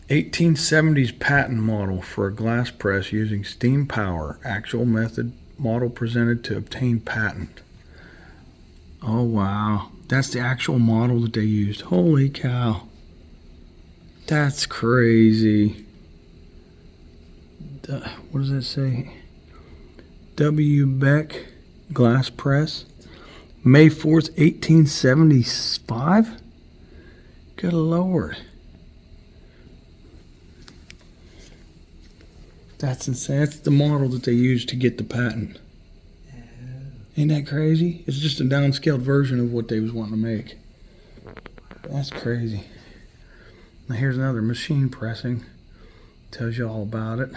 1870s patent model for a glass press using steam power. Actual method model presented to obtain patent. Oh, wow. That's the actual model that they used. Holy cow. That's crazy. What does that say? W. Beck glass press. May 4th, 1875? Good Lord. That's insane. That's the model that they used to get the patent. Ain't that crazy? It's just a downscaled version of what they was wanting to make. That's crazy. Now here's another machine pressing. Tells you all about it.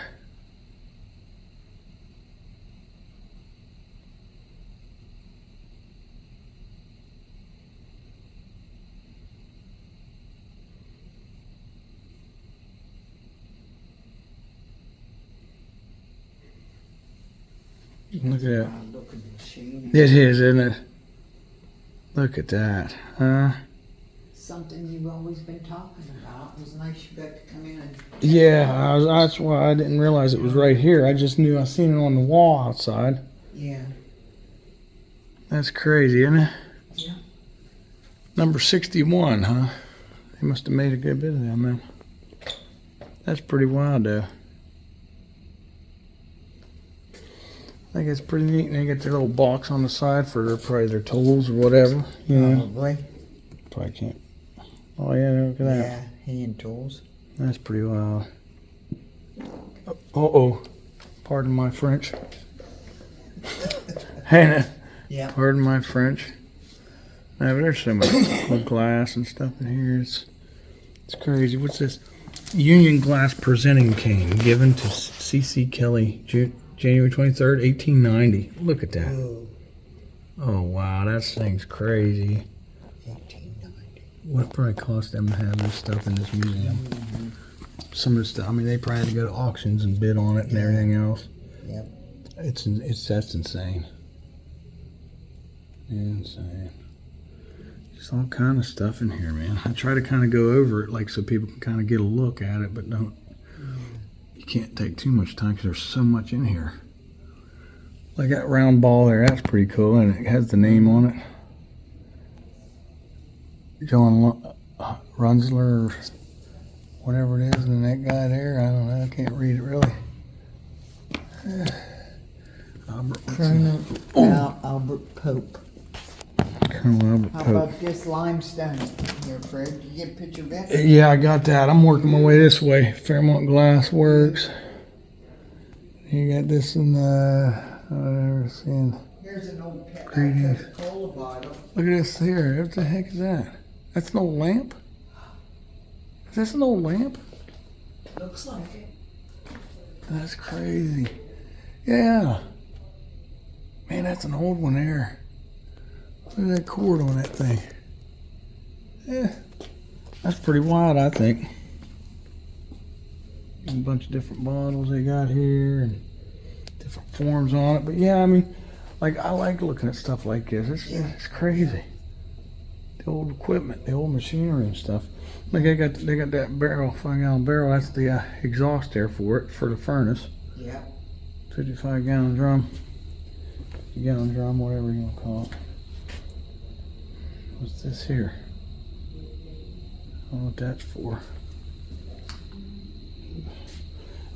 Look at that. It is, isn't it? Look at that, huh? Something you've always been talking about. It was nice you got to come in and... Yeah, that's why I didn't realize it was right here. I just knew I seen it on the wall outside. Yeah. That's crazy, isn't it? Yeah. Number 61, huh? They must have made a good bit of them, man. That's pretty wild, though. I think it's pretty neat. And they got their little box on the side for probably their tools or whatever. You know? Probably. Probably can't. Oh, yeah, look at that. Yeah, hand tools. That's pretty wild. Uh-oh. Pardon my French. Hannah. Yeah. Pardon my French. No, but there's so much glass and stuff in here. It's crazy. What's this? Union Glass Presenting Cane given to C.C. Kelly, January 23rd, 1890. Look at that. Oh, Oh, wow. That thing's crazy. 1890. What probably cost them to have this stuff in this museum? Mm-hmm. Some of the stuff, I mean, they probably had to go to auctions and bid on it and everything else. Yep. That's insane. Insane. Just all kind of stuff in here, man. I try to kind of go over it, like, so people can kind of get a look at it, but don't. You can't take too much time because there's so much in here. Like that round ball there, that's pretty cool, and it has the name on it. John Runzler, or whatever it is, and that guy there, I don't know, I can't read it really. Colonel Albert Pope. Colonel Albert How Pope. about this limestone here, Fred? Did you get a picture of it? Yeah, I got that. I'm working my way this way. Fairmont Glass Works. You got this in the, I've never seen. Here's an old Greetings. Coca-Cola bottle. Look at this here. What the heck is that? That's an old lamp? Is this an old lamp? Looks like it. That's crazy. Yeah. Man, that's an old one there. Look at that cord on that thing. Yeah. That's pretty wild, I think. A bunch of different bottles they got here and different forms on it. But yeah, I mean, like, I like looking at stuff like this. It's crazy. The old equipment, the old machinery and stuff. Like they got that barrel, 5-gallon barrel. That's the exhaust there for it, for the furnace. Yeah. 55-gallon drum. Gallon drum, whatever you want to call it. What's this here? I don't know what that's for.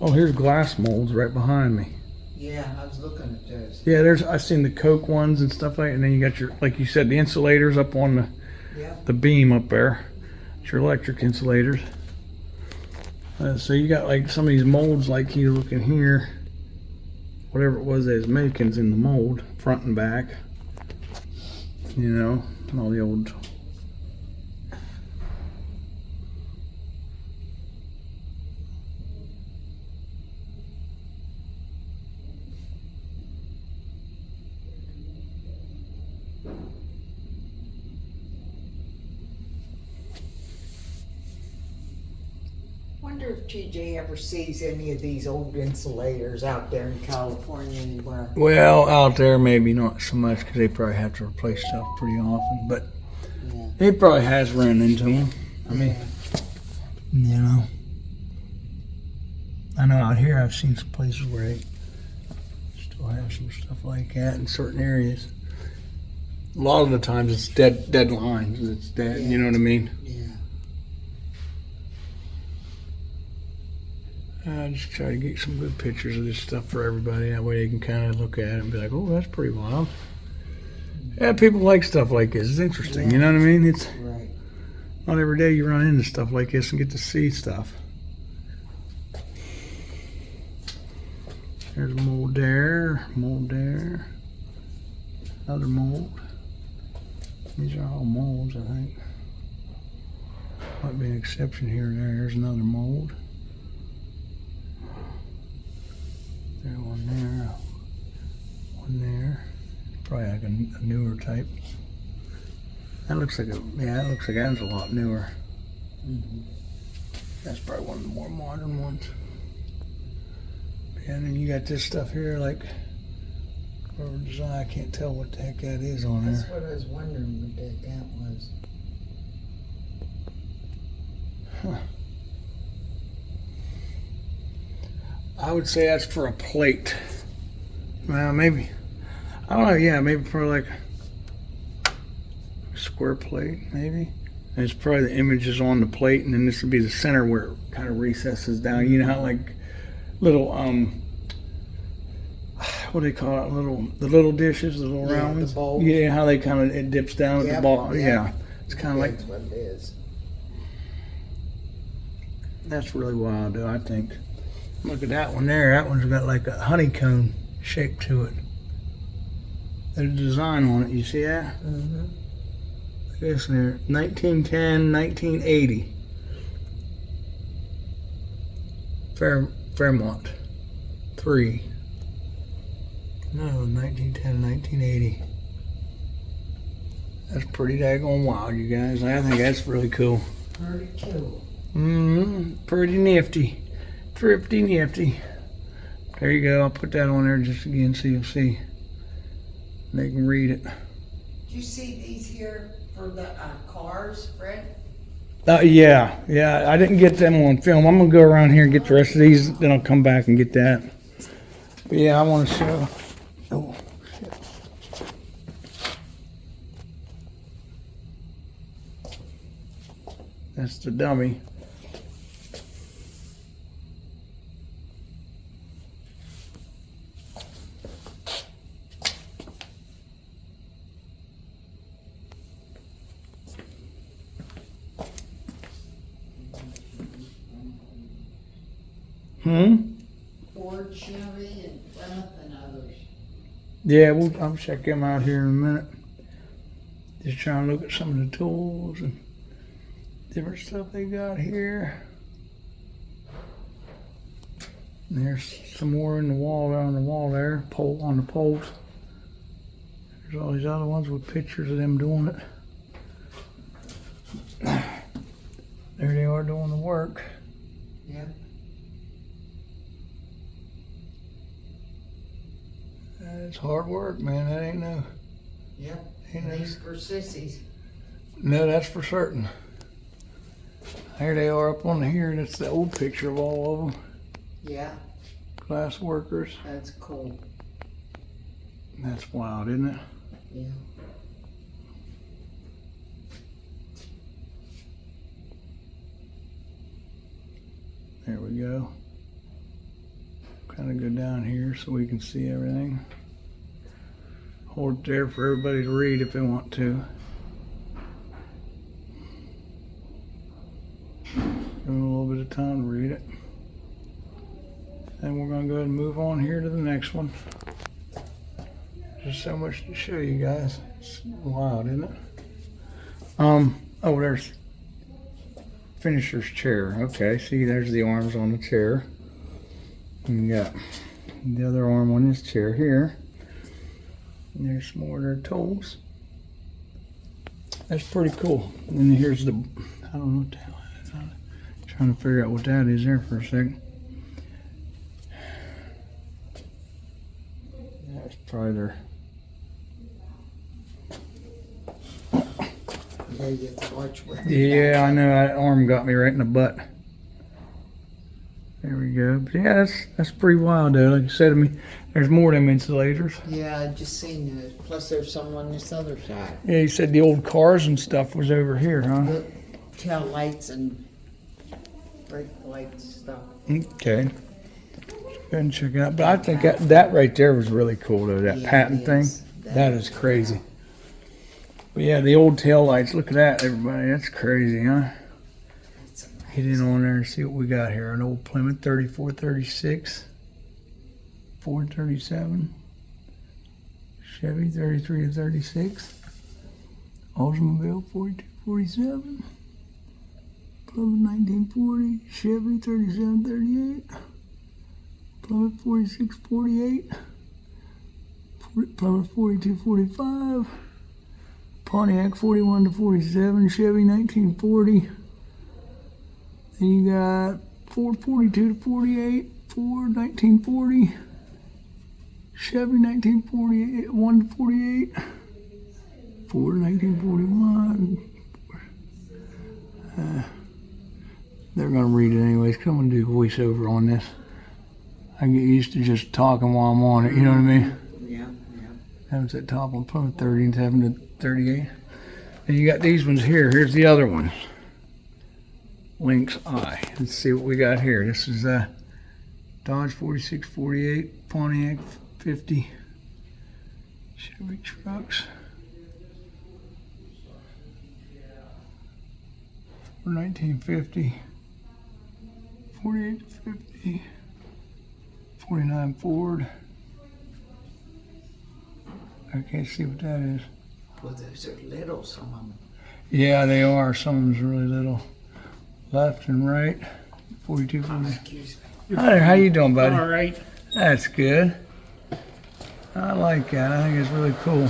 Oh, here's glass molds right behind me. Yeah, I was looking at those. Yeah, I've seen the Coke ones and stuff like that. And then you got your, like you said, the insulators up on the beam up there. It's your electric insulators. So you got like some of these molds like you looking here. Whatever it was they was making's in the mold, front and back. You know, and all the old. Wonder if TJ ever sees any of these old insulators out there in California anywhere. Well, out there maybe not so much because they probably have to replace stuff pretty often, but Yeah. he probably has run into them. I mean, you know, I know out here I've seen some places where they still have some stuff like that in certain areas. A lot of the times it's dead lines. It's dead. You know what I mean? Yeah. I just try to get some good pictures of this stuff for everybody. That way they can kind of look at it and be like, "Oh, that's pretty wild." Yeah, people like stuff like this. It's interesting. You know what I mean? It's Right. not every day you run into stuff like this and get to see stuff. There's a mold there, another mold. These are all molds, I think. Might be an exception here and there. There's another mold. There's one there. Probably like a newer type. That looks like that looks like that's a lot newer. Mm-hmm. That's probably one of the more modern ones. Yeah, and then you got this stuff here, like, design. I can't tell what the heck that is on That's there. what I was wondering what that was. Huh. I would say that's for a plate. Well, maybe. I don't know. Yeah, maybe for like a square plate, maybe. And it's probably the images on the plate, and then this would be the center where it kind of recesses down. You know how like little what do they call it? The little dishes, the little round ones. The bowls. Yeah, how they kind of it dips down at the bottom. Yeah, it's kind of like That's what it is. that's really wild, though. I think. Look at that one there. That one's got like a honeycomb shape to it. There's a design on it. You see that? Mm-hmm. Look at this there. 1910, 1980. Fairmont. 3. No, 1910, 1980. That's pretty daggone wild, you guys. I think that's really cool. Pretty cool. Pretty nifty. Thrifty nifty. There you go. I'll put that on there just again so you'll see. They can read it. Did you see these here for the cars, Fred? Yeah. I didn't get them on film. I'm gonna go around here and get the rest of these. Then I'll come back and get that. But yeah, I want to show. Oh shit. That's the dummy. Ford, Chevy, and Plymouth, and others. Yeah, I'll check them out here in a minute. Just trying to look at some of the tools and different stuff they got here. And there's some more in the wall there on the wall there, pole on the poles. There's all these other ones with pictures of them doing it. There they are doing the work. Yep. It's hard work, man. That ain't no. Yep. Ain't no. These for sissies. No, that's for certain. Here they are up on here. That's the old picture of all of them. Yeah. Glass workers. That's cool. That's wild, isn't it? Yeah. There we go. Kind of go down here so we can see everything. Hold it there for everybody to read if they want to. Give them a little bit of time to read it. And we're going to go ahead and move on here to the next one. There's so much to show you guys. It's wild, isn't it? Oh, there's finisher's chair. Okay, see, there's the arms on the chair. And you got the other arm on this chair here. And there's some more of their tools. That's pretty cool. And then here's the, I don't know what the hell that is. I'm trying to figure out what that is there for a second. That's probably their, Yeah, you have to watch where. yeah, I know, that arm got me right in the butt. There we go. But yeah, that's pretty wild though. Like I said, I mean, there's more of them insulators. Yeah, I just seen it. Plus there's some on this other side. Yeah, you said the old cars and stuff was over here, huh? The tail lights and brake lights stuff. Okay. Go and check it out. But I think that right there was really cool though, that Yeah, patent it thing. is. That is crazy. But yeah, the old tail lights, look at that, everybody. That's crazy, huh? That's Get in on there and see what we got here. An old Plymouth 3436, 437, Chevy 33 to 36, Oldsmobile 4247, Plymouth 1940, Chevy 3738, Plymouth 4648, Plymouth 4245, Pontiac 41 to 47, Chevy 1940. Then you got Ford 42 to 48, Ford 1940, Chevy 1948, 1 to 48, Ford 1941. They're gonna read it anyways. Come and do voiceover on this. I get used to just talking while I'm on it. You know what I mean? Yeah. That that top one, Plymouth 37 to 38. And you got these ones here. Here's the other one. Lynx Eye. Let's see what we got here. This is Dodge 4648, Pontiac 50, Chevy trucks. For 1950, 48 to 50, 49 Ford. I can't see what that is. Well, those are little, some of them. Yeah, they are. Some of them's really little. Left and right. 42, 40. Excuse me. Hi there, how you doing, buddy? All right. That's good. I like that. I think it's really cool.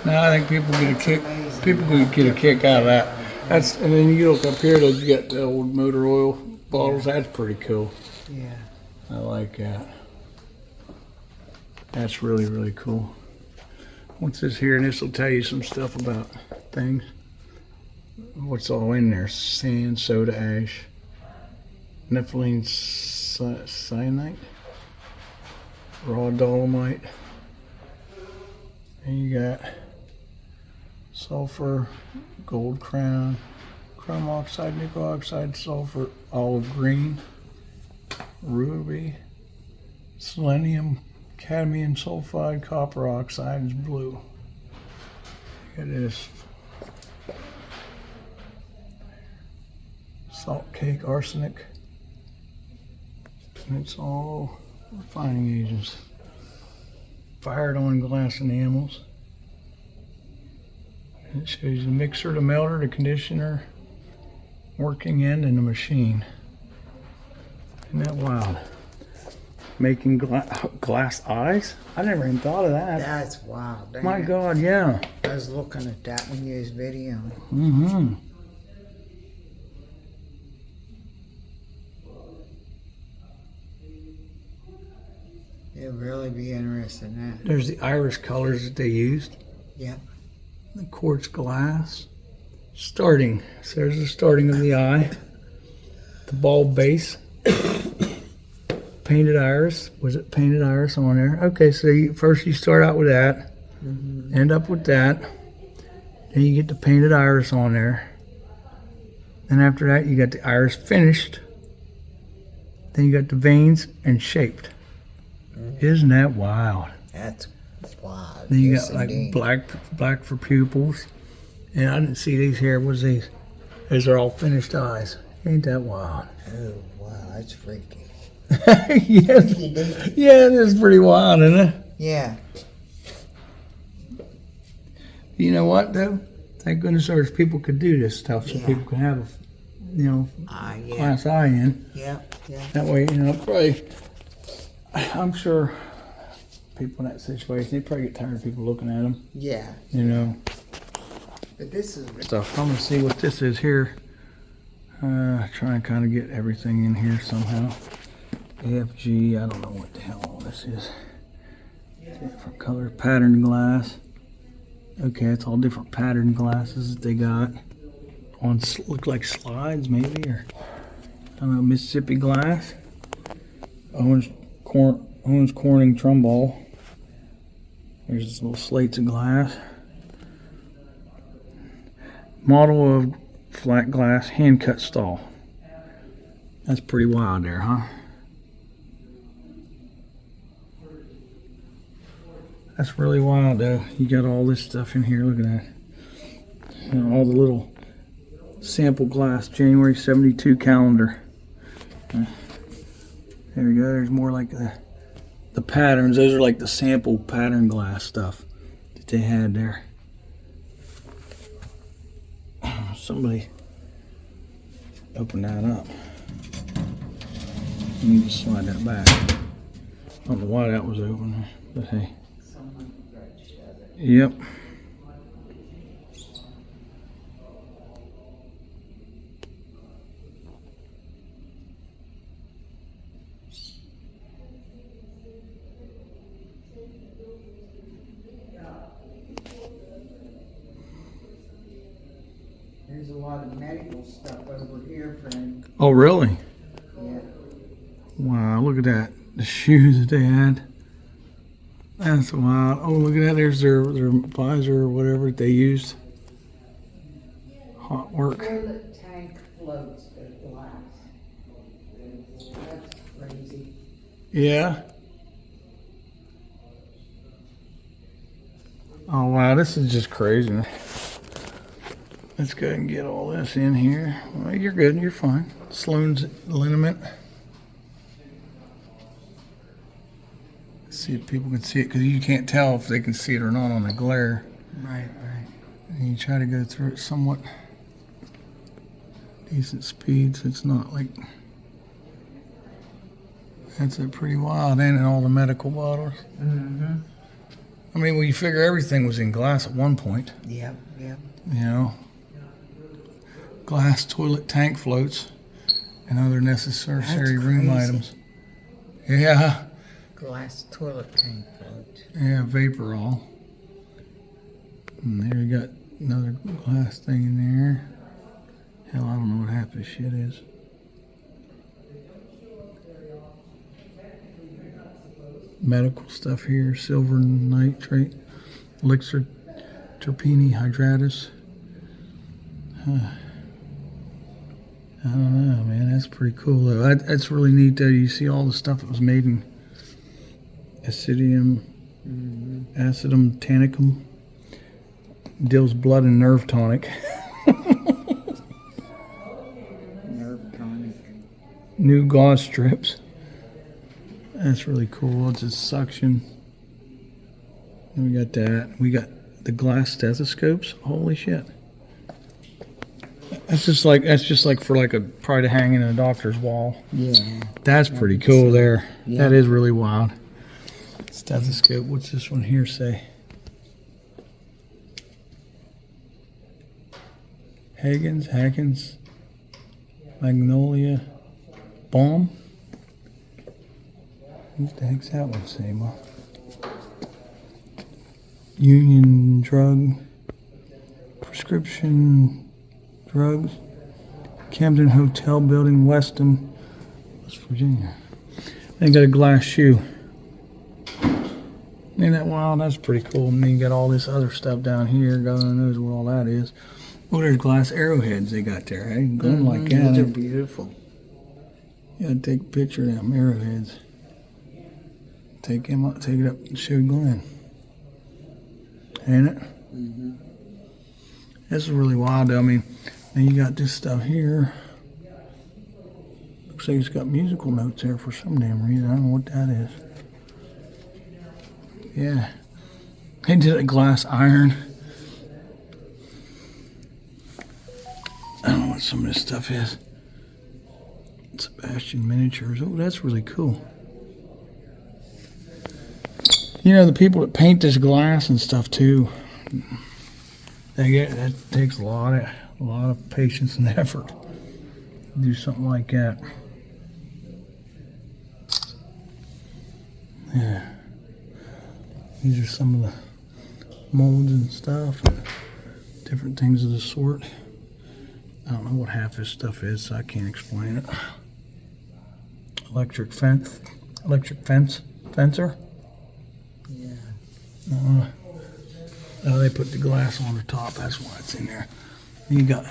Now I think people get a kick. Amazing. People could get a kick out of that. That's, and then you look up here, you got the old motor oil bottles. That's pretty cool. Yeah. I like that. That's really, really cool. What's this here? And this will tell you some stuff about things. What's all in there? Sand, soda ash, nepheline cyanide, raw dolomite. And you got sulfur, gold crown, chrome oxide, nickel oxide, sulfur, olive green, ruby, selenium, cadmium sulfide, copper oxide is blue. Look at this. Salt cake, arsenic. And it's all refining agents. Fired on glass enamels. And it shows you the mixer, the melter, the conditioner, working end, and the machine. Isn't that wild? Making glass eyes? I never even thought of that. That's wild. Dang My it. God, yeah. I was looking at that when you was videoing. Mm-hmm. It'd really be interested in that. There's the iris colors that they used. Yep. The quartz glass. Starting. So there's the starting of the eye. The bulb base. Painted iris. Was it painted iris on there? Okay, so first you start out with that. End up with that. Then you get the painted iris on there. Then after that you got the iris finished. Then you got the veins and shaped. Isn't that wild? That's wild. Then you Yes, got like indeed. black for pupils. And I didn't see these here. What's these? These are all finished eyes. Ain't that wild? Oh, wow. That's freaky. Yes. Yeah, it is pretty wild, isn't it? Yeah. You know what though? Thank goodness there's people could do this stuff so Yeah. people can have a, Yeah. class eye in. Yeah. Yeah. That way, probably, I'm sure people in that situation, they probably get tired of people looking at them, Yeah. But this is stuff. I'm gonna see what this is here. Try and kind of get everything in here somehow. AFG, I don't know what the hell all this is. Different color pattern glass. Okay, it's all different pattern glasses that they got on look like slides maybe, or I don't know, Mississippi glass. Owens Corning Trumbull. There's this little slates of glass. Model of flat glass hand cut stall. That's pretty wild there, huh? That's really wild though. You got all this stuff in here. Look at that. You know, all the little sample glass January 72 calendar. There we go. There's more like the patterns. Those are like the sample pattern glass stuff that they had there. Somebody open that up. Let me just slide that back. I don't know why that was open, but hey. Yep. There's a lot of medical stuff over here, friend. Oh, really? Yeah. Wow, look at that. The shoes that they had. That's wild. Oh, look at that. There's their visor or whatever that they used. Hot work. Toilet tank floats of glass. That's crazy. Yeah. Oh, wow. This is just crazy. Let's go ahead and get all this in here. Well, you're good. You're fine. Sloan's liniment. See if people can see it, because you can't tell if they can see it or not on the glare. Right. And you try to go through it somewhat decent speed, so it's not like. That's a pretty wild, ain't it? All the medical bottles. Mm-hmm. I mean, well, you figure everything was in glass at one point. Yep. You know, glass toilet tank floats and other necessary room crazy. Items. Yeah. Glass toilet tank float. Yeah, Vaporol. And there you got another glass thing in there. Hell, I don't know what half this shit is. Medical stuff here. Silver nitrate. Elixir terpene hydratus. I don't know, man. That's pretty cool, though. That's really neat, though. You see all the stuff that was made in Acidium, Acidum tannicum, Dill's blood and nerve tonic. Nerve tonic. New gauze strips. That's really cool. It's a suction. And we got that. We got the glass stethoscopes. Holy shit. That's just like for like a probably to hang in a doctor's wall. Yeah. That's pretty cool there. Yeah. That is really wild. Stethoscope. What's this one here say? Hagens, Magnolia, Balm. What the heck's that one say, Ma? Union Drug, Prescription Drugs, Camden Hotel Building, Weston, West Virginia. They got a glass shoe. Ain't that wild? That's pretty cool. And then you got all this other stuff down here. God knows what all that is. Oh, there's glass arrowheads they got there. Hey, going like that. Those are beautiful. You gotta take a picture of them arrowheads. Take him up, take it up and show Glenn. Ain't it? Mm-hmm. This is really wild though. I mean, then you got this stuff here. Looks like it's got musical notes there for some damn reason. I don't know what that is. Yeah. They did a glass iron. I don't know what some of this stuff is. Sebastian Miniatures. Oh, that's really cool. You know, the people that paint this glass and stuff too, that takes a lot of patience and effort to do something like that. Yeah. These are some of the molds and stuff, and different things of the sort. I don't know what half this stuff is, so I can't explain it. Electric fence, fencer. Yeah. They put the glass on the top. That's why it's in there. You got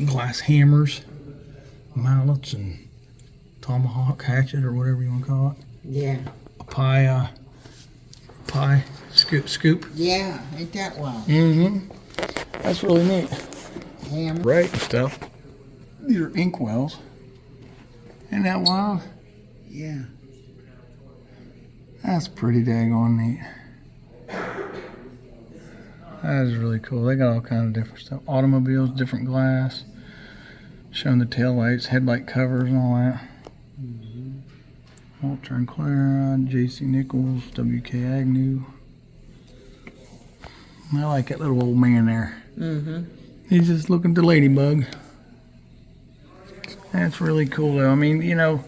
glass hammers, mallets, and tomahawk hatchet, or whatever you want to call it. Yeah. A pie scoop. Yeah, ain't that wild? Mm-hmm. That's really neat. Hammer. Right and stuff. These are inkwells. Ain't that wild? Yeah. That's pretty daggone neat. That is really cool. They got all kinds of different stuff. Automobiles, different glass. Showing the tail lights, headlight covers and all that. Walter and Clara, J.C. Nichols, W.K. Agnew. I like that little old man there. Mm-hmm. He's just looking at the ladybug. That's really cool though. I mean, you know,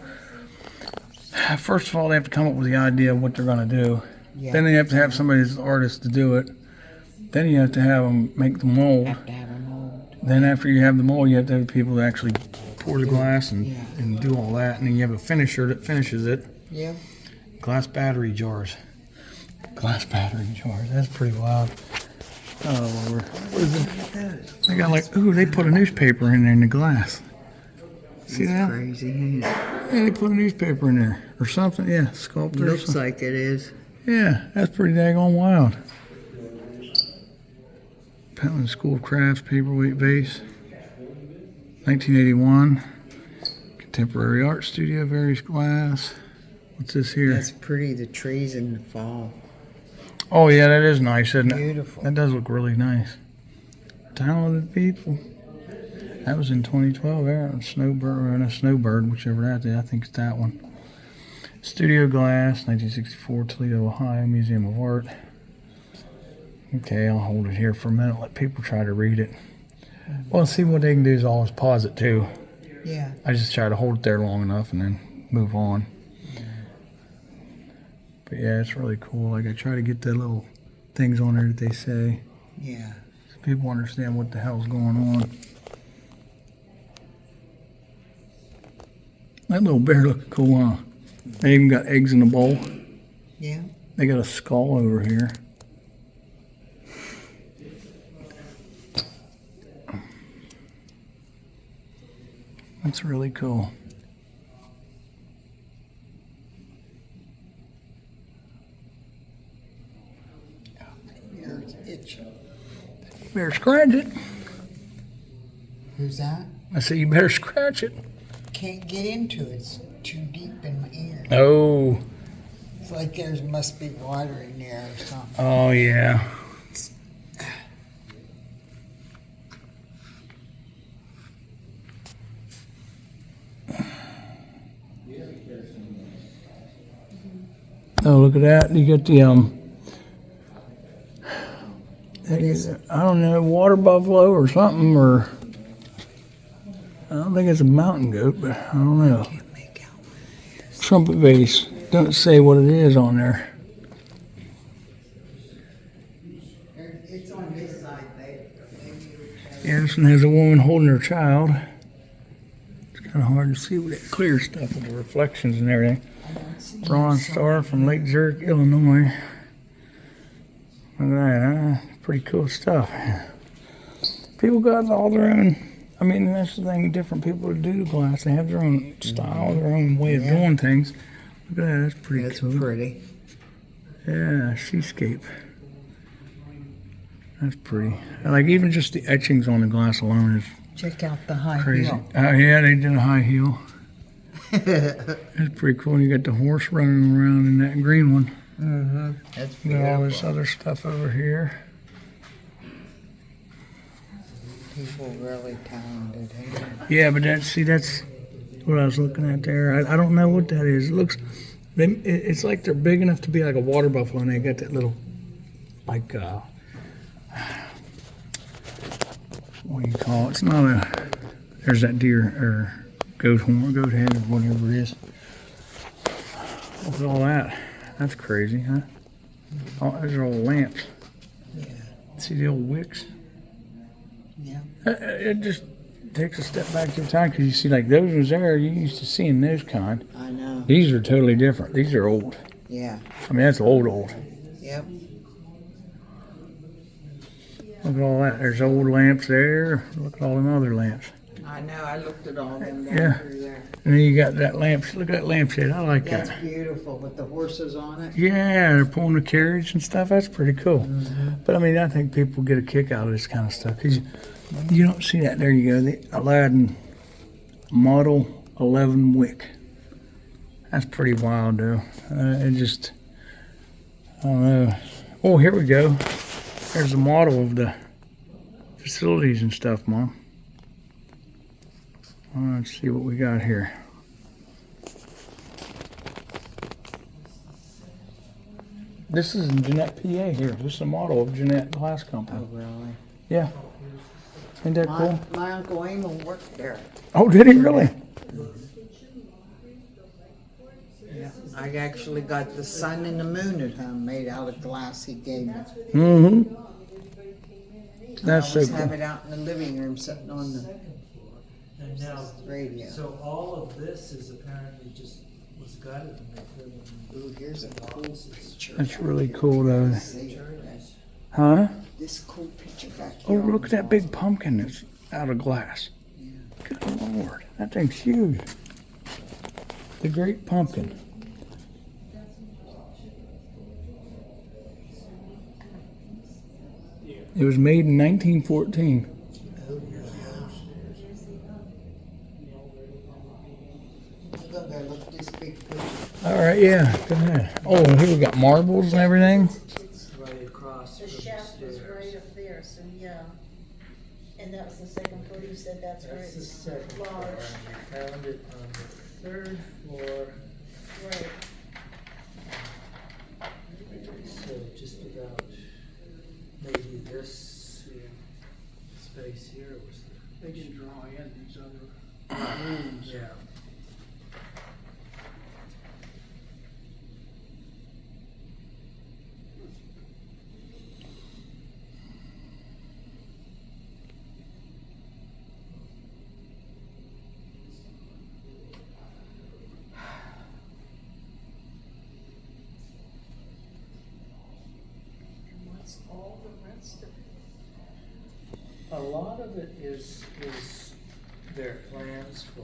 first of all, they have to come up with the idea of what they're going to do. Yeah. Then they have to have somebody as an artist to do it. Then you have to have them make the mold. Have to have a mold. Then after you have the mold, you have to have the people to actually pour the glass and, Yeah. and do all that. And then you have a finisher that finishes it. Yeah. Glass battery jars. Glass battery jars. That's pretty wild. Oh, Lord. What is it? They got like, ooh, they put a newspaper in there in the glass. See that? Crazy, ain't it? Yeah, they put a newspaper in there or something. Yeah, sculpted. or Looks something. like it is. Yeah, that's pretty daggone wild. Pentland School of Crafts paperweight vase. 1981. Contemporary art studio, various glass. What's this here? That's pretty, the trees in the fall. Oh yeah, that is nice, isn't it? Beautiful. That does look really nice. Talented people. That was in 2012 there. Snowbird, whichever that is. I think it's that one. Studio glass, 1964, Toledo, Ohio, Museum of Art. Okay, I'll hold it here for a minute. Let people try to read it. Well, see what they can do is always pause it too. Yeah. I just try to hold it there long enough and then move on. But yeah, it's really cool. Like I try to get the little things on there that they say, Yeah. so people understand what the hell's going on. That little bear looking cool, huh? They even got eggs in the bowl. Yeah. They got a skull over here. That's really cool. It's itching. Better scratch it. Who's that? I said you better scratch it. Can't get into it. It's too deep in my ear. Oh. It's like there must be water in there or something. Oh yeah. Oh, look at that. You got the I don't know, water buffalo or something, or I don't think it's a mountain goat, but I don't know. Can't make out what it is. Trumpet vase. Don't say what it is on there. It's on this side, babe. Yeah, this one has a woman holding her child. It's kind of hard to see with that clear stuff with the reflections and everything. Bronze star from Lake Zurich, Illinois. Look at that, huh? Pretty cool stuff. People got all their own, I mean, that's the thing, different people do glass. They have their own style, their own way of doing things. Look at that, that's pretty That's cool. pretty. Yeah, seascape. That's pretty. Like even just the etchings on the glass alone is Check out the high crazy. heel. Oh yeah, they did a high heel. That's pretty cool. You got the horse running around in that green one. Mm-hmm. That's You got all this beautiful. other stuff over here. People really talented, ain't they? Yeah, but that's what I was looking at there. I don't know what that is. It looks, it's like they're big enough to be like a water buffalo, and they got that little, like, what do you call it? It's not a, there's that deer, or goat horn, goat head, or whatever it is. Look at all that. That's crazy, huh? Oh, those are all lamps. Yeah. See the old wicks? Yeah. It just takes a step back to time because you see, like those ones there, you used to seeing those kind. I know. These are totally different. These are old. Yeah. I mean, that's old. Yep. Look at all that. There's old lamps there. Look at all them other lamps. I know. I looked at all them down Yeah. through there. And then you got that lamp. Look at that lampshade. I like That's that. beautiful with the horses on it. Yeah, they're pulling the carriage and stuff. That's pretty cool. But I mean, I think people get a kick out of this kind of stuff because you don't see that. There you go. The Aladdin Model 11 Wick. That's pretty wild, though. It just, I don't know. Oh, here we go. There's the model of the facilities and stuff, Mom. Let's see what we got here. This is in Jeanette, PA here. This is a model of Jeanette Glass Company. Oh, really? Yeah. Ain't that cool? My Uncle Emil worked there. Oh, did he really? Yeah. I actually got the sun and the moon at home made out of glass he gave me. Mm-hmm. That's I so always cool. have it out in the living room sitting on the And now, radio. so all of this is apparently just was gutted and they put in Ooh, here's a cool picture. That's really cool, though. See it? Huh? This cool picture back Oh, here. look at that big pumpkin that's out of glass. Good Lord. That thing's huge. The Great Pumpkin. It was made in 1914. I'm gonna go look at this big picture. All right, yeah, go ahead. Oh, and here we got marbles and everything. right across The from the shaft is stairs. right up there, so yeah. And that was the second floor, you said that's where That's the it's second floor, large, and we found it on the third floor, right. so just about maybe this space here was They didn't draw in these other the, yeah. And what's all the rest of it? A lot of it is their plans for,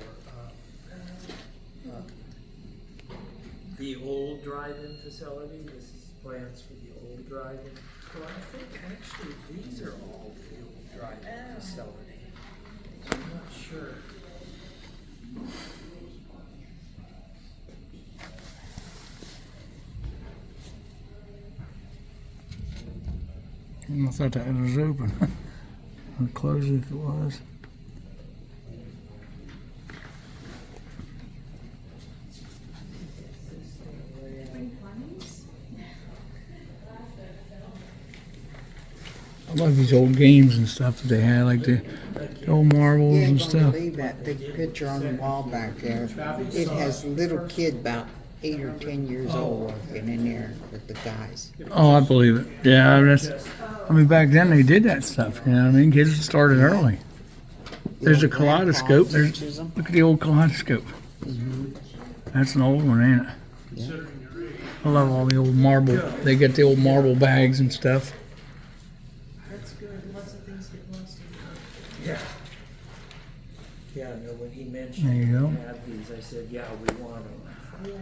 the old drive-in facility. This is plans for the old drive-in. Well, I think actually these are all the old drive-in facility. I'm not sure. I thought that was open. Or close it if it was. I love these old games and stuff that they had, like the old marbles You and ain't gonna stuff. believe that big picture on the wall back there. It has little kid about 8 or 10 years old working in there with the guys. Oh, I believe it. Yeah, I mean, back then they did that stuff. You know what I mean? Kids started early. There's a kaleidoscope. There's look at the old kaleidoscope. That's an old one, ain't it? I love all the old marble. They get the old marble bags and stuff. That's good, lots of things get lost in Yeah. Yeah, no, when he mentioned There you go. we had these, I said, yeah, we want them. there.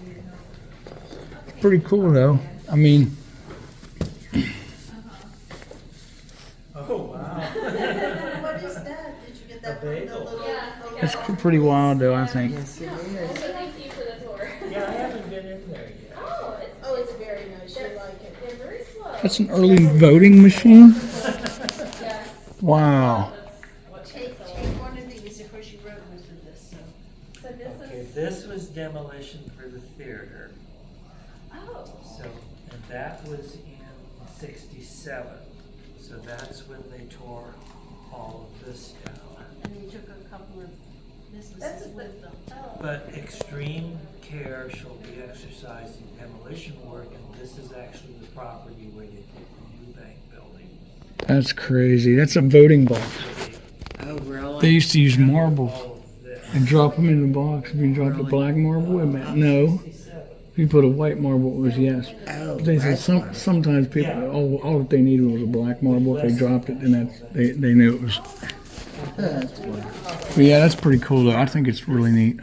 Yeah. Pretty cool though. I mean, Oh, wow. What is that? Did you get that from the bagel. little? it's pretty wild though. I think. Yes, it is. Thank you for the tour. Yeah, I haven't been in there yet. Oh, it's very nice, you like it. They're very slow. That's an early voting machine. Yeah. Wow. Take one of these, of course you wrote most of this, so. So this Okay, is, this was demolition for the theater, oh, so, and that was in '67. So that's when they tore all of this down. And they took a couple of this businesses is with them. oh. But extreme care shall be exercised in demolition work, and this is actually the property where they put the Eubank building. That's crazy. That's a voting box. So really? They used to use marbles All of this. and drop them in the box. If you dropped a black marble, it meant no. If you put a white marble, it was yes. Oh, They said that's why. sometimes people all that they needed was a black marble. If they dropped it, then they knew it was. That's why. But yeah, that's pretty cool though. I think it's really neat.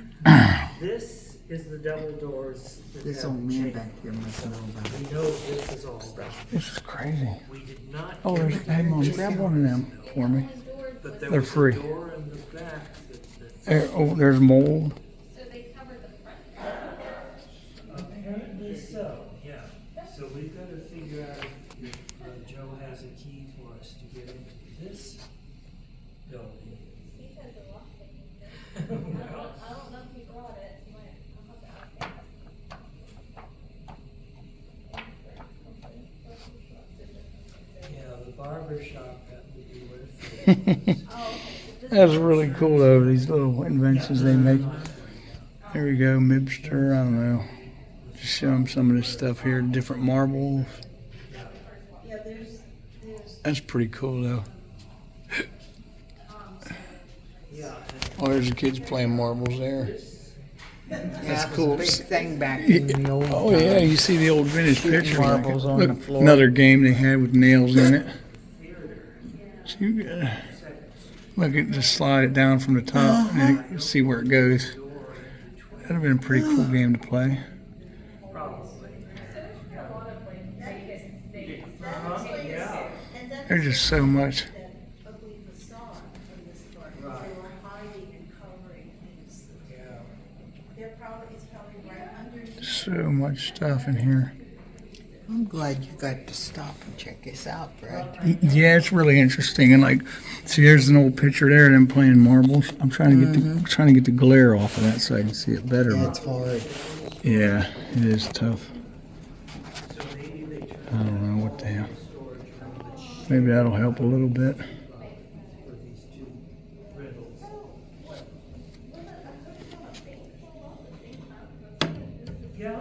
This is the double doors. that This have old the man chain. back here must know about it. We know this is all done. This is crazy. We did not. Oh, there's hang on, grab one of them for me. But there They're was free. a door in the back that There, oh, there's mold. So they cover the front. apparently so, yeah. So we've got to figure out if Joe has a key for us to get into this building. He has a lock. I don't know if he brought it. I'll have to ask him. Yeah, the barber shop, that would be worth it. That's really cool though, these little inventions they make. There we go, Mibster, I don't know. Just show them some of this stuff here, different marbles. Yeah, there's, That's pretty cool though. Yeah, Oh, there's the kids playing marbles there. That's cool. a big thing back in the old Oh yeah, time. you see the old vintage pictures. marbles on Look, the floor. another game they had with nails in it. So you gotta look at just slide it down from the top and you see where it goes. That'd have been a pretty cool game to play. probably. and that's There's just so much. that ugly facade in this part. They were hiding and covering things. Yeah. It's probably right underneath. So much stuff in here. I'm glad you got to stop and check this out, Brad. Yeah, it's really interesting. And like, see, there's an old picture there of them playing marbles. I'm trying to get the glare off of that so I can see it better. That's But hard. yeah, it is tough. So maybe they turn I don't know what the hell. storage room that Maybe that'll help a little bit. for these two riddles. Yeah,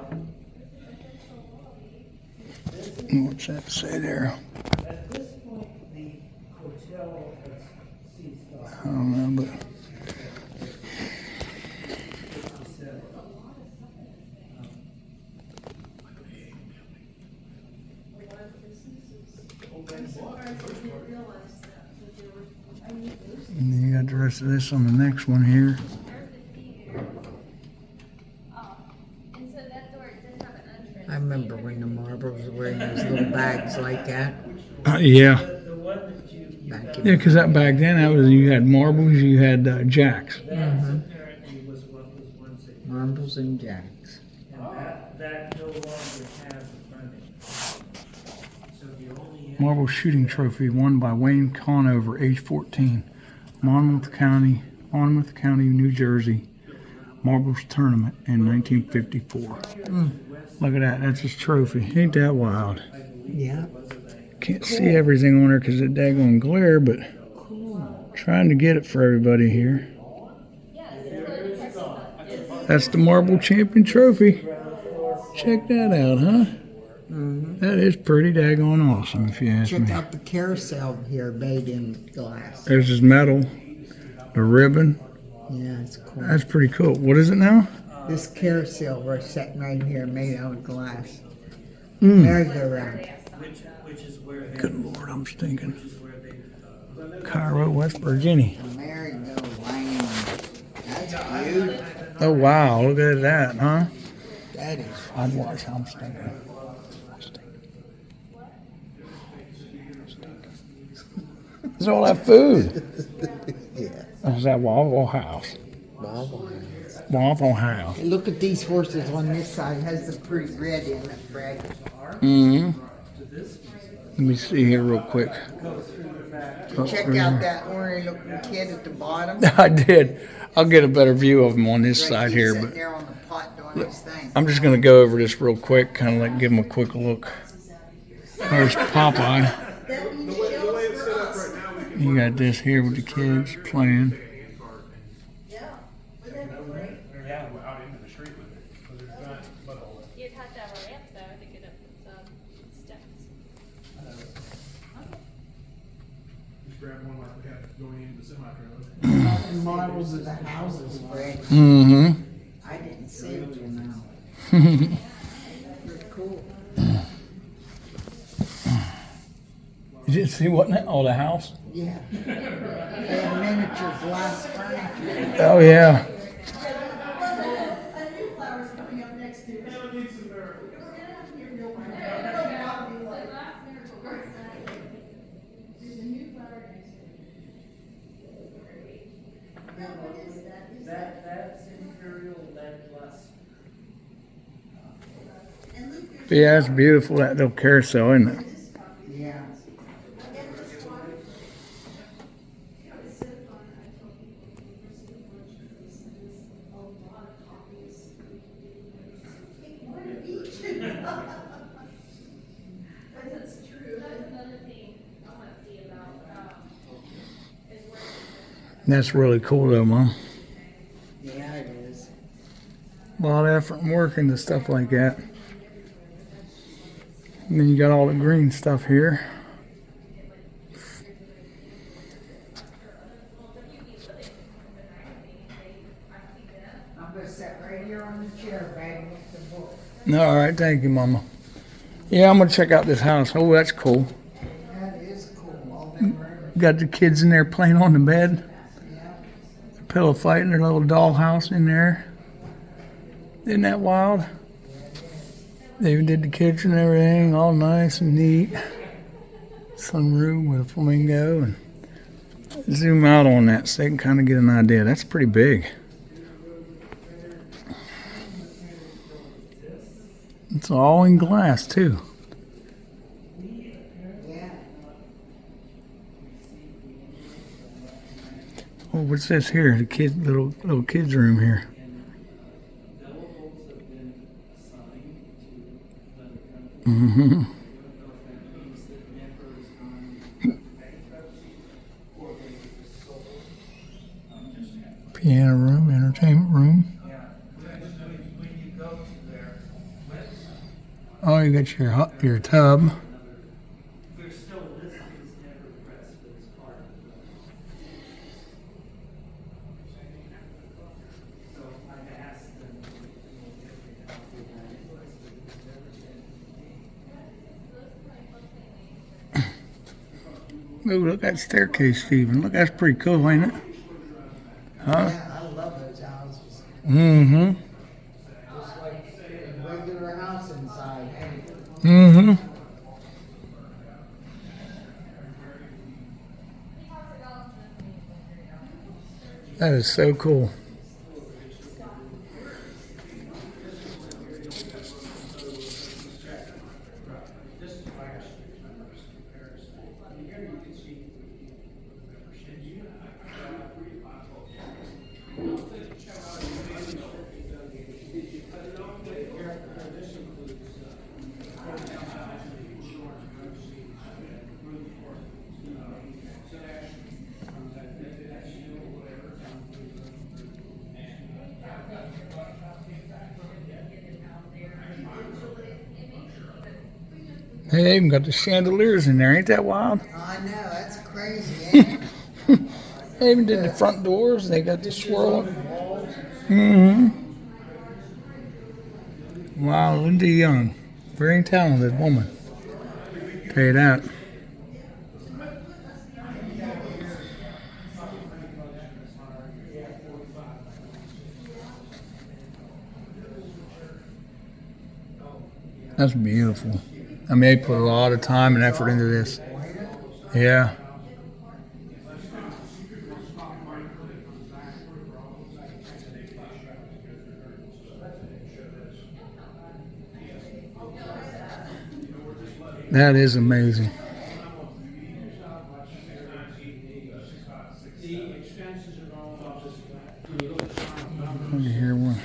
What's that say there? at this point, the hotel has ceased I don't know, but and then you got the rest of this on the next one here. Oh, and so that door did have an entrance. I remember when the marbles were in those little bags like that. Yeah, The one that you Back yeah, in, because that back then that was you had marbles, you had jacks. that's apparently was what was once a, marbles and jacks. and that no longer has a frontage. So the only Marble shooting trophy won by Wayne Conover, age 14, Monmouth County, New Jersey. Marbles tournament in 1954. Look at that, that's his trophy. Ain't that wild? Yeah. Can't see everything on her because of the daggone glare, but trying to get it for everybody here. That's the Marble Champion Trophy. Check that out, huh? That is pretty daggone awesome, if you ask Check me. out the carousel here made in glass. There's his medal, the ribbon. Yeah, it's cool. That's pretty cool. What is it now? This carousel we're sitting right here made out of glass. Mm. Merry-go-round. which is where they, Good Lord, I'm stinking. which is where they, Cairo, West Virginia. Merry-go-round. That's cute. Oh wow, look at that, huh? That is. I'd watch how I'm stinking. It's all that food. Yeah. That's that Waffle House. Wow. Waffle House. Look at these horses on this side. Has the pretty red in it, Brad. Mm-hmm. Let me see here real quick. Oh, Check right out here. that orange-looking kid at the bottom. I did. I'll get a better view of him on this Right, side he's here, sitting but there on the pot doing his thing. I'm just gonna go over this real quick, kind of like give him a quick look. There's Popeye. You got this here with the kids playing. You'd have to have a ramp though to get up with some steps. And models of the houses, Fred. Mm-hmm. I didn't see it, you know. They're cool. You didn't see what? Oh, the house? Yeah. They have miniature glass furniture. Oh, yeah. That's Imperial Leadless. Yeah, it's beautiful, that little carousel, isn't it? Yeah. But that's true. That's another thing I want to see about, is where. That's really cool, though, Mom. Yeah, it is. A lot of effort and work into stuff like that. And then you got all the green stuff here. I'm gonna sit right here on the chair, babe, with the book. All right, thank you, Mama. Yeah, I'm gonna check out this house. Oh, that's cool. That is cool, all them rooms. Got the kids in there playing on the bed, Yeah. pillow fighting, their little dollhouse in there. Isn't that wild? They even did the kitchen and everything, all nice and neat. Sunroom with a flamingo, and zoom out on that so they can kind of get an idea. That's pretty big. It's all in glass too. Yeah. Oh, what's this here? The kid, little kids room here. Mm-hmm. Piano room, entertainment room. Yeah. When you go to their website, Oh, you got your tub. they're still listed as never pressed, but it's part of the. So I've asked them to, Ooh, look at that staircase, Stephen. Look, that's pretty cool, ain't it? Huh? Yeah, I love those houses. Mm-hmm. Just like a regular house inside. Mm-hmm. That is so cool. Hey, they even got the chandeliers in there. Ain't that wild? I know, that's crazy, ain't it? They even did the front doors. They got the swirl. Mm-hmm. Wow, Linda Young. Very talented woman. Tell you that. That's beautiful. I mean, they put a lot of time and effort into this. Yeah. That is amazing. Look here, one.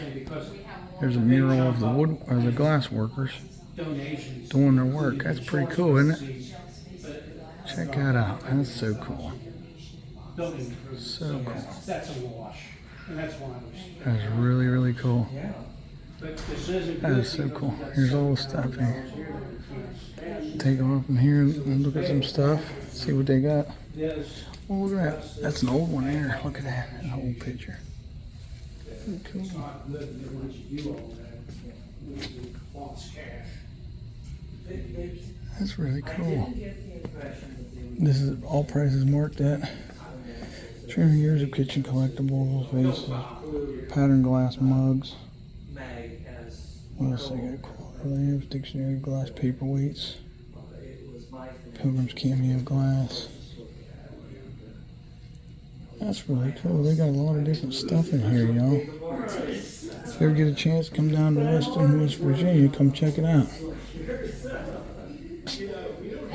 There's a mural of the wood or the glass workers doing their work. That's pretty cool, isn't it? Check that out. That's so cool. So cool. That's a wash, and that's why I was. That's really, really cool. Yeah. That is so cool. Here's all the stuff here. Take off from here and look at some stuff. See what they got. Oh, look at that. That's an old one there. Look at that. An old picture. Cool. That's really cool. This is all prices marked at 300 years of kitchen collectibles, vases, patterned glass mugs. Mag as What else they got? Quality lamps, dictionary glass paperweights, it was my thing. Pilgrim's cameo glass. That's really cool. They got a lot of different stuff in here, y'all. If you ever get a chance, come down to Weston, West Virginia, come check it out.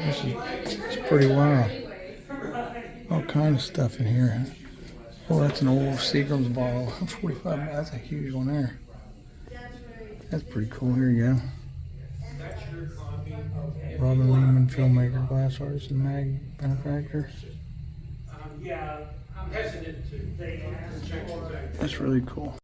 It's pretty wild. All kind of stuff in here. Oh, that's an old Seagram's bottle. 45, that's a huge one there. That's pretty cool. Here you go. Robin Lehman, filmmaker, glass artist, and mag manufacturer. Yeah, I'm hesitant to check exactly. That's really cool.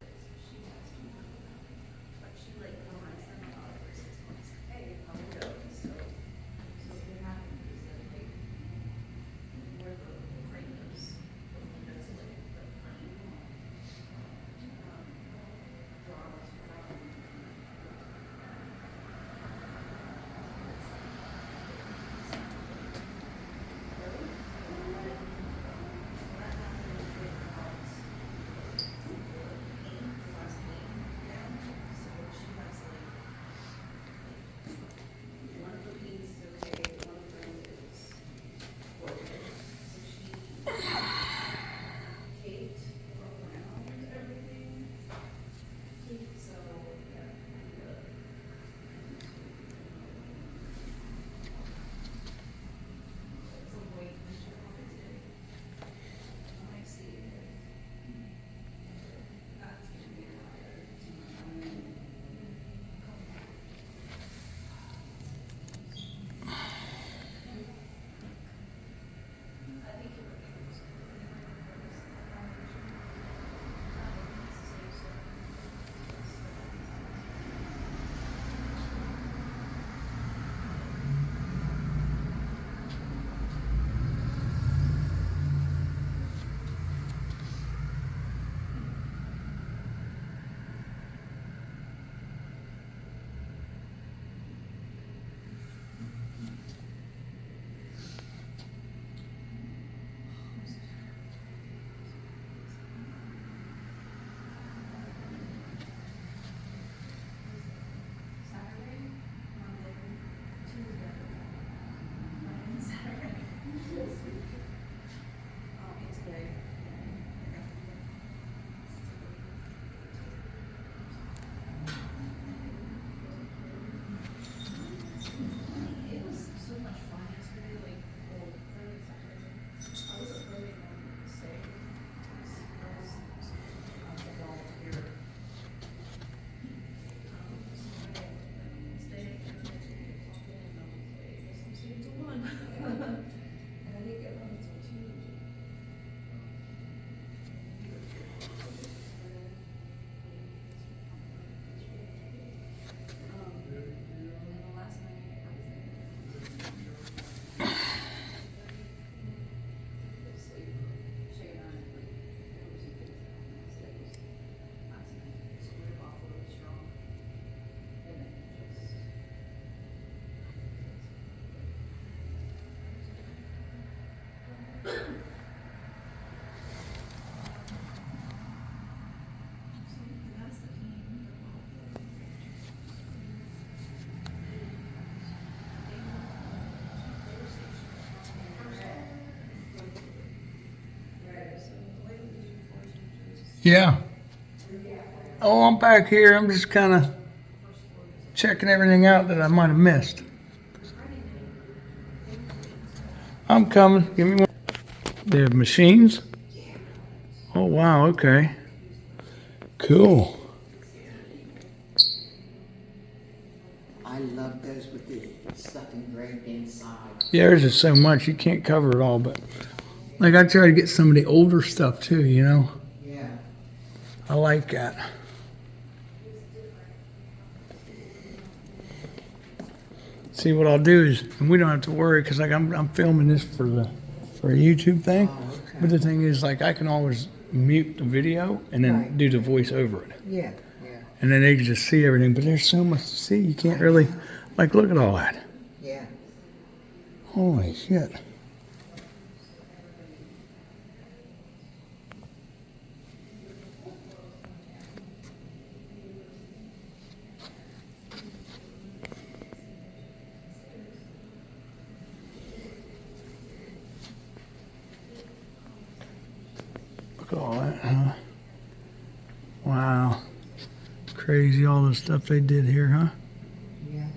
Yeah. Oh, I'm back here. I'm just kind of checking everything out that I might have missed. I'm coming. Give me one. They have machines? Oh, wow. Okay. Cool. I love those with the stuff engraved inside. Yeah, there's just so much. You can't cover it all, but like I try to get some of the older stuff too, you know? Yeah. I like that. See, what I'll do is, and we don't have to worry, because like I'm filming this for a YouTube thing. Oh, okay. But the thing is, like, I can always mute the video and then Right. do the voice over it. Yeah. And then they can just see everything. But there's so much to see, you can't really, like, look at all that. Yeah. Holy shit. Look at all that, huh? Wow. Crazy, all the stuff they did here, huh? Yeah.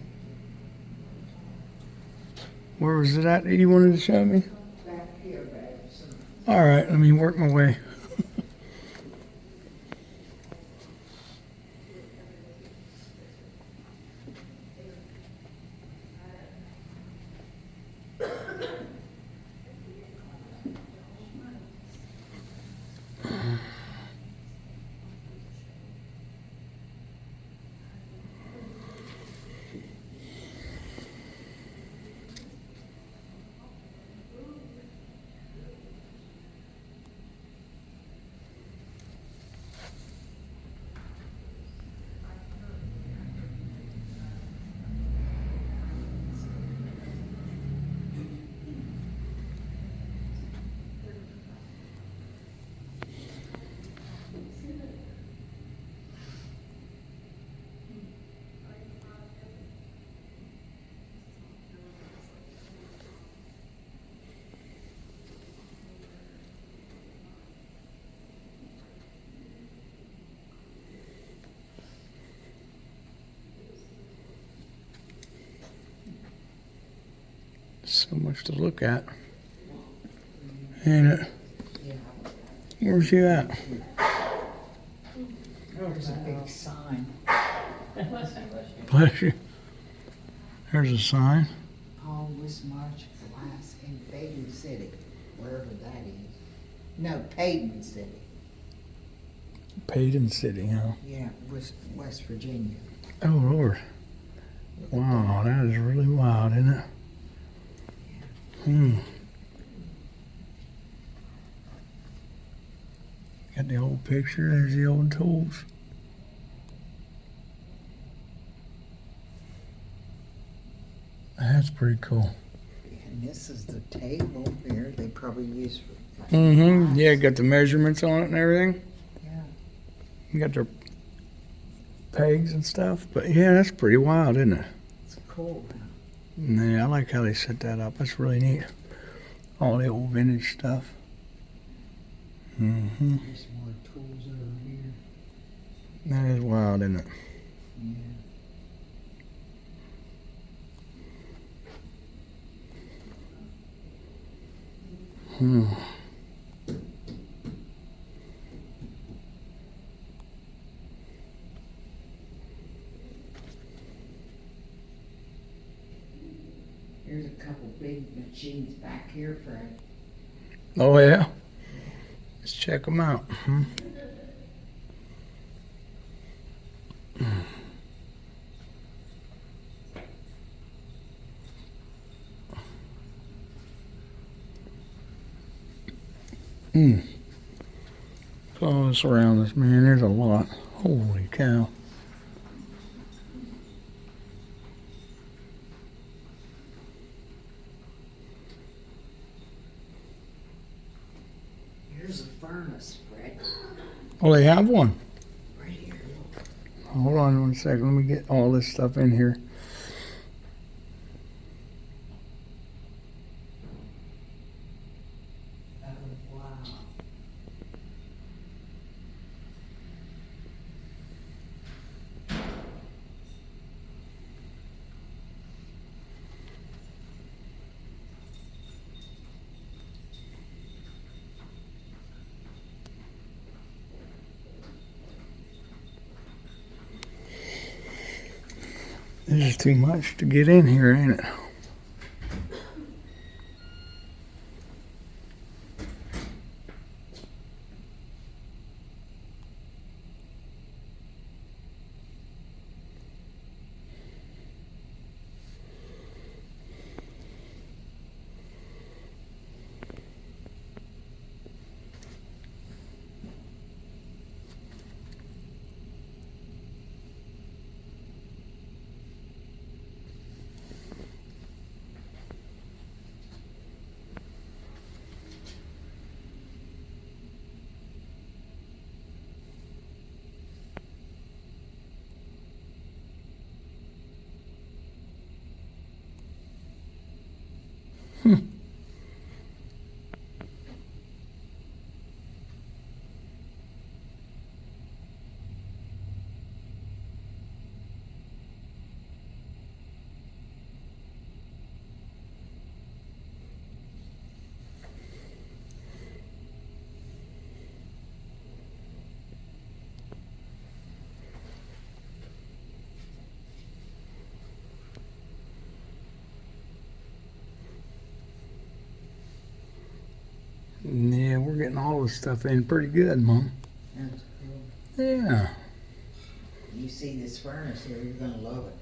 Where was it at that you wanted to show me? Back here, babe. All right, let me work my way. So much to look at. Ain't it? Yeah. Where's you at? There's a big sign. Bless you. There's a sign. Paul Wismarch Glass in Payton City, wherever that is. No, Payton City. Payton City, huh? Yeah, West Virginia. Oh, Lord. Wow, that is really wild, isn't it? Got the old picture. There's the old tools. That's pretty cool. And this is the table here they probably use for. Mm-hmm. Yeah, got the measurements on it and everything. Yeah. You got their pegs and stuff. But yeah, that's pretty wild, isn't it? It's cool. Yeah, I like how they set that up. That's really neat. All the old vintage stuff. Mm-hmm. There's more tools over here. That is wild, isn't it? Yeah. Hmm. There's a couple big machines back here, Fred. Oh, yeah? Let's check them out. All this around us, man, there's a lot. Holy cow. Here's a furnace, Fred. Oh, they have one. Right here. Hold on 1 second. Let me get all this stuff in here. Oh, wow. This is too much to get in here, ain't it? Yeah, we're getting all this stuff in pretty good, Mom. That's cool. Yeah. You see this furnace here, you're gonna love it.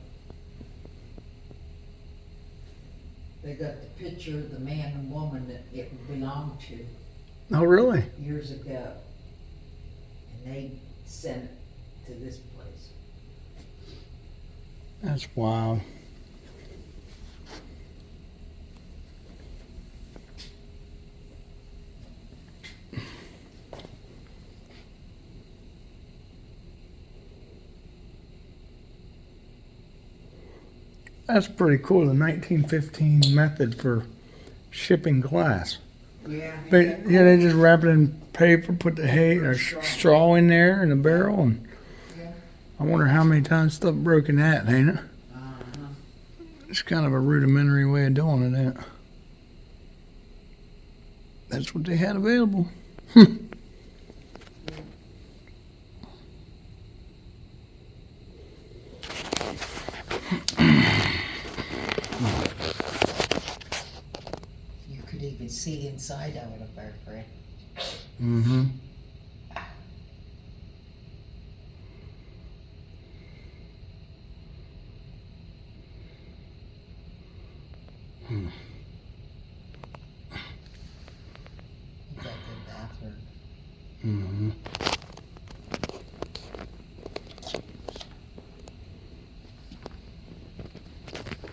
They got the picture of the man and woman that it belonged to Oh, really? years ago. And they sent it to this place. That's wild. That's pretty cool, the 1915 method for shipping glass. Yeah. They just wrap it in paper, put the hay or straw in there in the barrel, and Yeah. I wonder how many times stuff broke in that, ain't it? Uh-huh. It's kind of a rudimentary way of doing it. That's what they had available. You could even see inside of it up there, Fred. Mm-hmm. You got the bathroom. Mm-hmm.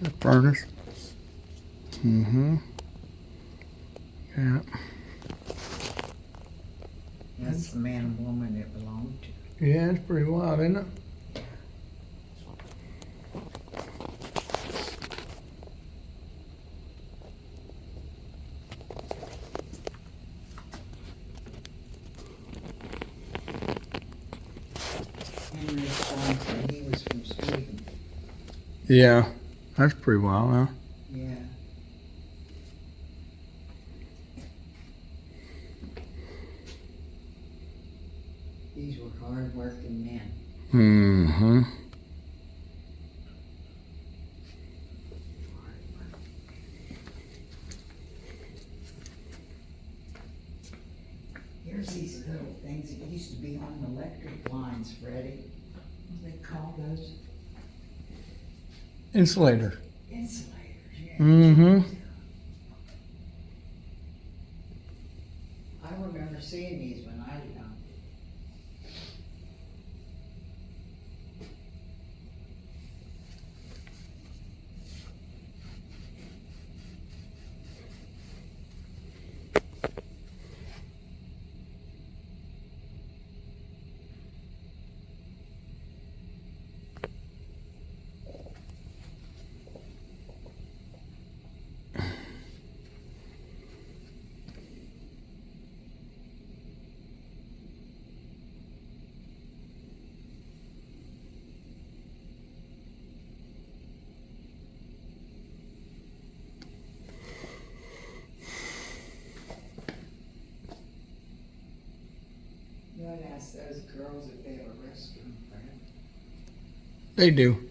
The furnace. Mm-hmm. Yeah. That's the man and woman it belonged to. Yeah, it's pretty wild, isn't it? Henry Swanson, he was from Sweden. Yeah. That's pretty wild, huh? Yeah. These were hard-working men. Mm-hmm. Here's these little things that used to be on the electric lines, Freddie. What do they call those? Insulator. Insulators, yeah. Mm-hmm. I remember seeing these when I was young. You ought to ask those girls if they have a restroom, Fred. They do.